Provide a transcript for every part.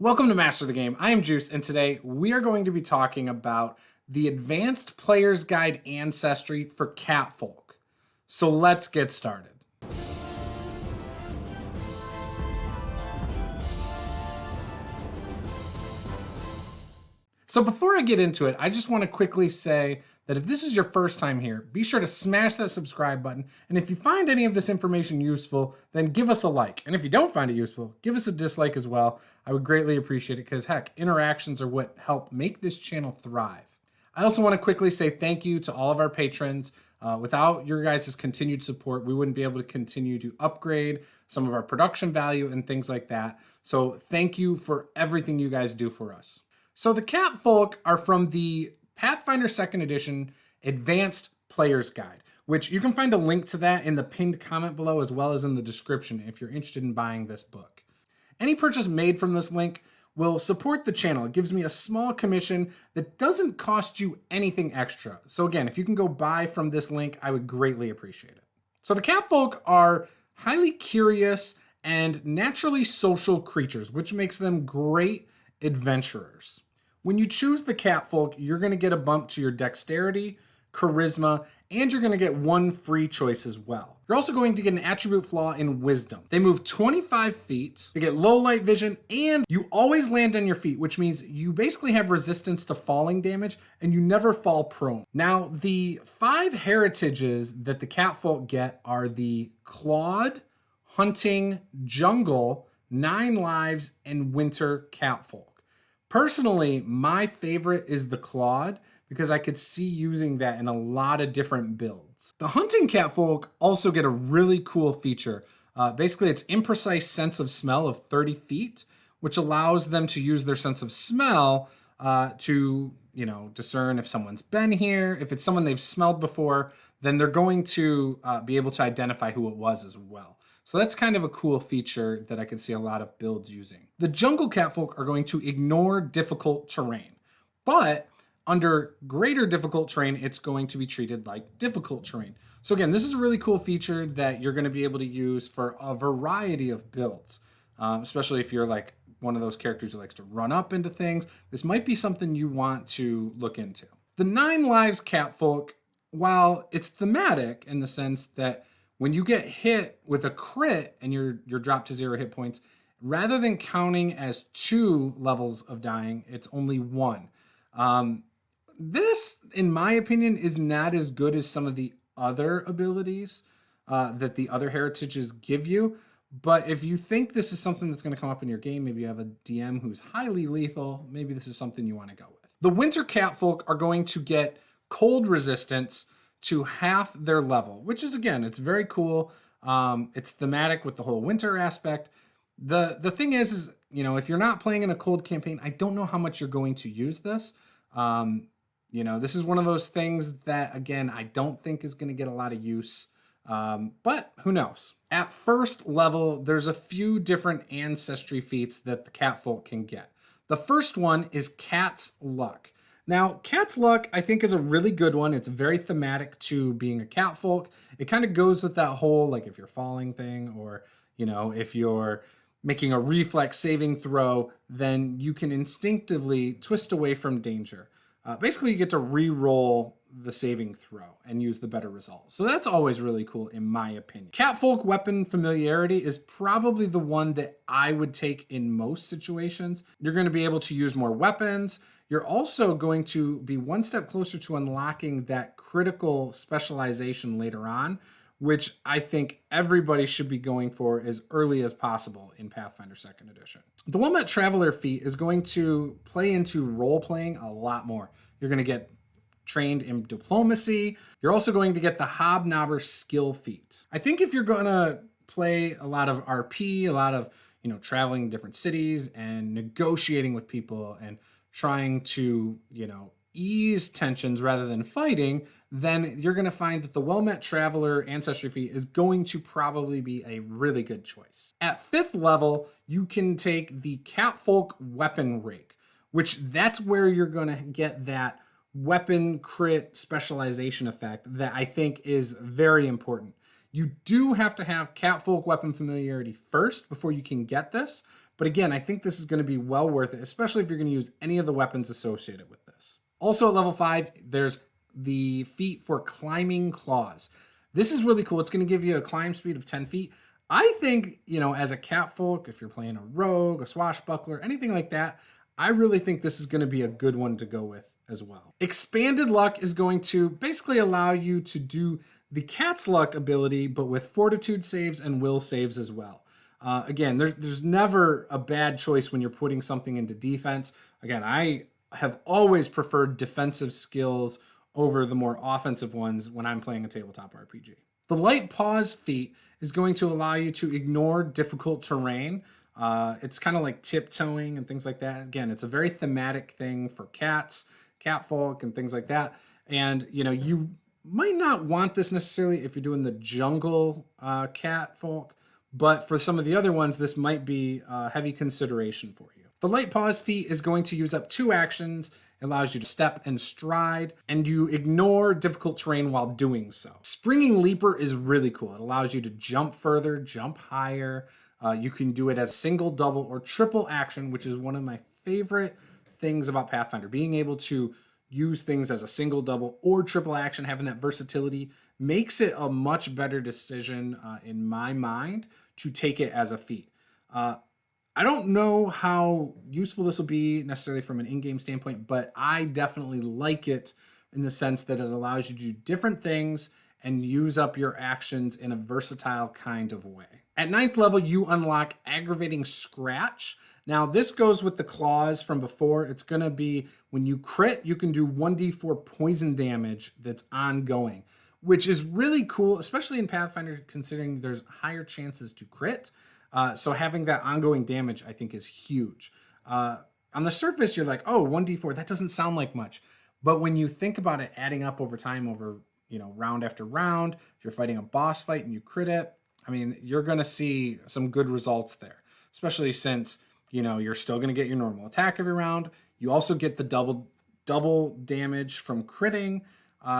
Welcome to Master the Game. I am Juice, and today we are going to be talking about the Advanced Player's Guide Ancestry for Catfolk. So let's get started. So before I get into it, I just want to quickly say that if this is your first time here, be sure to smash that subscribe button. And if you find any of this information useful, then give us a like. And if you don't find it useful, give us a dislike as well. I would greatly appreciate it because, heck, interactions are what help make this channel thrive. I also want to quickly say thank you to all of our patrons. Without your guys' continued support, we wouldn't be able to continue to upgrade some of our production value and things like that. So thank you for everything you guys do for us. So the Catfolk are from the Pathfinder 2nd Edition Advanced Player's Guide, which you can find a link to that in the pinned comment below as well as in the description if you're interested in buying this book. Any purchase made from this link will support the channel. It gives me a small commission that doesn't cost you anything extra. So again, if you can go buy from this link, I would greatly appreciate it. So the Catfolk are highly curious and naturally social creatures, which makes them great adventurers. When you choose the Catfolk, you're going to get a bump to your dexterity, charisma, and you're going to get one free choice as well. You're also going to get an attribute flaw in wisdom. They move 25 feet, they get low light vision, and you always land on your feet, which means you basically have resistance to falling damage and you never fall prone. Now, the 5 heritages that the Catfolk get are the Clawed, Hunting, Jungle, 9 Lives, and Winter Catfolk. Personally, my favorite is the Clawed because I could see using that in a lot of different builds. The Hunting Catfolk also get a really cool feature. Basically, it's imprecise sense of smell of 30 feet, which allows them to use their sense of smell to, discern if someone's been here. If it's someone they've smelled before, then they're going to be able to identify who it was as well. So that's kind of a cool feature that I can see a lot of builds using. The Jungle Catfolk are going to ignore difficult terrain, but under greater difficult terrain, it's going to be treated like difficult terrain. So again, this is a really cool feature that you're going to be able to use for a variety of builds, especially if you're like one of those characters who likes to run up into things. This might be something you want to look into. The 9 Lives Catfolk, while it's thematic in the sense that when you get hit with a crit and you're dropped to 0 hit points, rather than counting as 2 levels of dying, it's only 1. This, in my opinion, is not as good as some of the other abilities that the other heritages give you. But if you think this is something that's going to come up in your game, maybe you have a DM who's highly lethal, maybe this is something you want to go with. The Winter Catfolk are going to get cold resistance to half their level, which is, again, it's very cool. It's thematic with the whole winter aspect. The thing is, if you're not playing in a cold campaign, I don't know how much you're going to use this. This is one of those things that, again, I don't think is going to get a lot of use, but who knows? At first level, there's a few different ancestry feats that the Catfolk can get. The first one is Cat's Luck. Now, Cat's Luck, I think, is a really good one. It's very thematic to being a Catfolk. It kind of goes with that whole, like, if you're falling thing, or, if you're making a reflex saving throw, then you can instinctively twist away from danger. Basically, you get to re-roll the saving throw and use the better result. So that's always really cool, in my opinion. Catfolk Weapon Familiarity is probably the one that I would take in most situations. You're going to be able to use more weapons. You're also going to be one step closer to unlocking that critical specialization later on, which I think everybody should be going for as early as possible in Pathfinder 2nd Edition. The Wilmette Traveler feat is going to play into role-playing a lot more. You're going to get trained in diplomacy. You're also going to get the Hobnobber skill feat. I think if you're going to play a lot of RP, a lot of, traveling different cities and negotiating with people and trying to, ease tensions rather than fighting, then you're going to find that the Wilmette Traveler Ancestry feat is going to probably be a really good choice. At 5th level, you can take the Catfolk Weapon Rake, which that's where you're going to get that weapon crit specialization effect that I think is very important. You do have to have Catfolk Weapon Familiarity first before you can get this, But again, I think this is going to be well worth it, especially if you're going to use any of the weapons associated with this. Also at level 5, there's the feat for Climbing Claws. This is really cool. It's going to give you a climb speed of 10 feet. I think, as a catfolk, if you're playing a rogue, a swashbuckler, anything like that, I really think this is going to be a good one to go with as well. Expanded Luck is going to basically allow you to do the Cat's Luck ability, but with fortitude saves and will saves as well. Again, there's never a bad choice when you're putting something into defense. Again, I have always preferred defensive skills over the more offensive ones when I'm playing a tabletop RPG. The Light Paws feat is going to allow you to ignore difficult terrain. It's kind of like tiptoeing and things like that. Again, it's a very thematic thing for cats, catfolk, and things like that. And, you might not want this necessarily if you're doing the jungle catfolk, but for some of the other ones, this might be a heavy consideration for you. The Light Paws feat is going to use up 2 actions. It allows you to step and stride, and you ignore difficult terrain while doing so. Springing Leaper is really cool. It allows you to jump further, jump higher. You can do it as a single, double, or triple action, which is one of my favorite things about Pathfinder. Being able to use things as a single, double, or triple action, having that versatility, makes it a much better decision in my mind to take it as a feat. I don't know how useful this will be necessarily from an in-game standpoint, but I definitely like it in the sense that it allows you to do different things and use up your actions in a versatile kind of way. At 9th level, you unlock Aggravating Scratch. Now, this goes with the claws from before. It's going to be when you crit, you can do 1d4 poison damage that's ongoing, which is really cool, especially in Pathfinder, considering there's higher chances to crit. So having that ongoing damage, I think, is huge. On the surface, you're like, oh, 1d4, that doesn't sound like much. But when you think about it adding up over time, over round after round, if you're fighting a boss fight and you crit it, I mean, you're going to see some good results there, especially since, you're still going to get your normal attack every round. You also get the double damage from critting.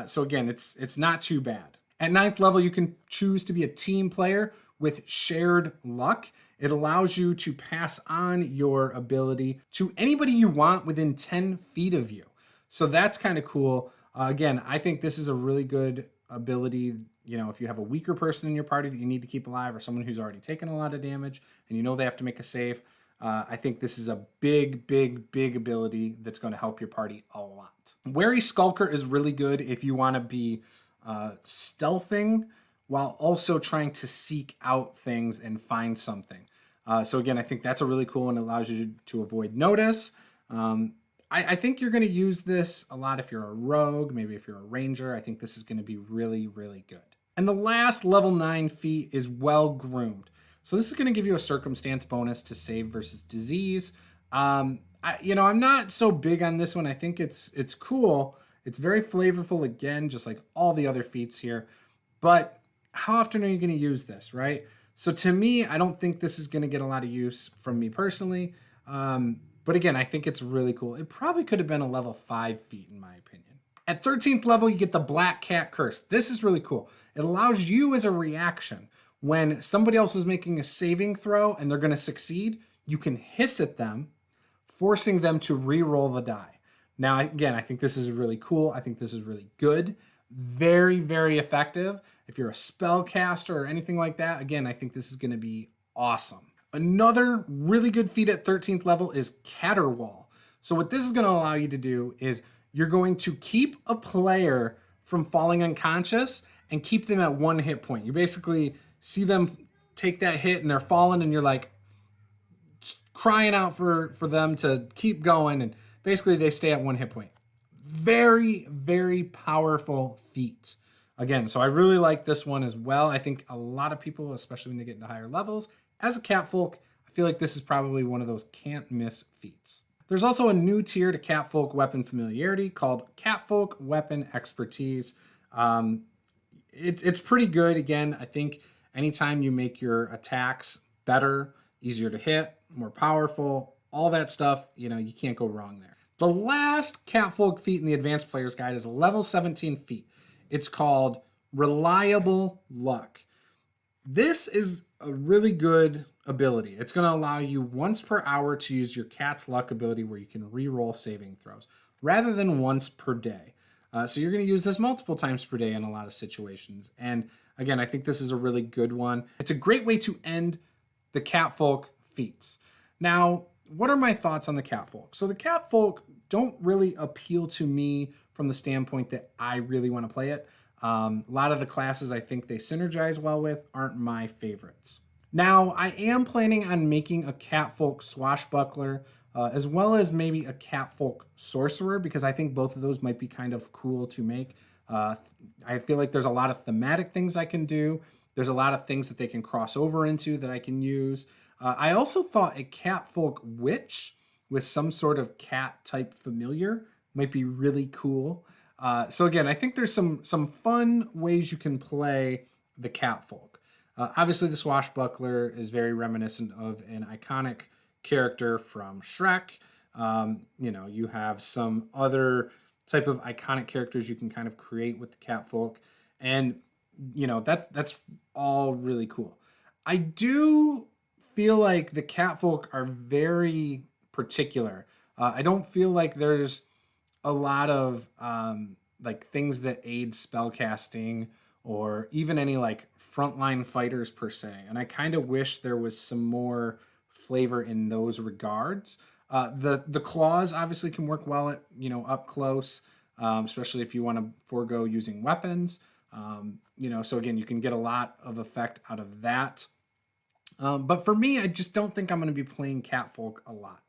So again, it's not too bad. At 9th level, you can choose to be a team player with Shared Luck. It allows you to pass on your ability to anybody you want within 10 feet of you. So that's kind of cool. Again, I think this is a really good ability. If you have a weaker person in your party that you need to keep alive, or someone who's already taken a lot of damage and they have to make a save, I think this is a big, big, big ability that's going to help your party a lot. Wary Skulker is really good if you want to be stealthing while also trying to seek out things and find something. So again, I think that's a really cool one. It allows you to avoid notice. I think you're going to use this a lot if you're a rogue, maybe if you're a ranger. I think this is going to be really, really good. And the last level 9 feat is Well Groomed. So this is going to give you a circumstance bonus to save versus disease. I'm not so big on this one. I think it's cool. It's very flavorful, again, just like all the other feats here. But how often are you going to use this, right? So to me, I don't think this is going to get a lot of use from me personally. But again, I think it's really cool. It probably could have been a level 5 feat in my opinion. At 13th level, you get the Black Cat Curse. This is really cool. It allows you as a reaction when somebody else is making a saving throw and they're going to succeed, you can hiss at them, forcing them to re-roll the die. Now, again, I think this is really cool. I think this is really good. Very, very effective. If you're a spellcaster or anything like that, again, I think this is going to be awesome. Another really good feat at 13th level is Caterwall. So what this is going to allow you to do is you're going to keep a player from falling unconscious and keep them at 1 hit point. You basically see them take that hit and they're falling and you're like crying out for them to keep going, and basically they stay at 1 hit point. Very, very powerful feat. Again, so I really like this one as well. I think a lot of people, especially when they get into higher levels, as a catfolk, I feel like this is probably one of those can't miss feats. There's also a new tier to Catfolk Weapon Familiarity called Catfolk Weapon Expertise. It's pretty good. Again, I think anytime you make your attacks better, easier to hit, more powerful, all that stuff, you can't go wrong there. The last Catfolk feat in the Advanced Player's Guide is a level 17 feat. It's called Reliable Luck. This is a really good ability. It's going to allow you once per hour to use your cat's luck ability where you can re-roll saving throws rather than once per day. So you're going to use this multiple times per day in a lot of situations. And again, I think this is a really good one. It's a great way to end the Catfolk Feats. Now, what are my thoughts on the Catfolk? So the Catfolk don't really appeal to me from the standpoint that I really want to play it. A lot of the classes I think they synergize well with aren't my favorites. Now, I am planning on making a Catfolk Swashbuckler, as well as maybe a Catfolk Sorcerer, because I think both of those might be kind of cool to make. I feel like there's a lot of thematic things I can do. There's a lot of things that they can cross over into that I can use. I also thought a Catfolk Witch with some sort of cat type familiar might be really cool. So again, I think there's some fun ways you can play the Catfolk. Obviously, the Swashbuckler is very reminiscent of an iconic character from Shrek. You have some other type of iconic characters you can kind of create with the Catfolk. And, that's all really cool. I do feel like the Catfolk are very particular. I don't feel like there's a lot of things that aid spellcasting or even any frontline fighters per se. And I kind of wish there was some more flavor in those regards. The claws obviously can work well at, up close, especially if you want to forego using weapons. So again, you can get a lot of effect out of that. But for me, I just don't think I'm going to be playing Catfolk a lot.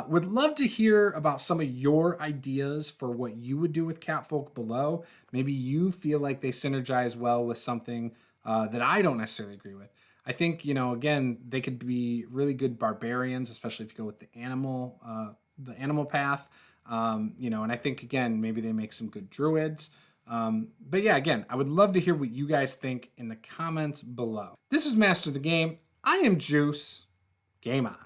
Would love to hear about some of your ideas for what you would do with Catfolk below. Maybe you feel like they synergize well with something that I don't necessarily agree with. I think, again, they could be really good barbarians, especially if you go with the animal path. And I think, again, maybe they make some good druids. But yeah, again, I would love to hear what you guys think in the comments below. This is Master of the Game. I am Juice. Game on.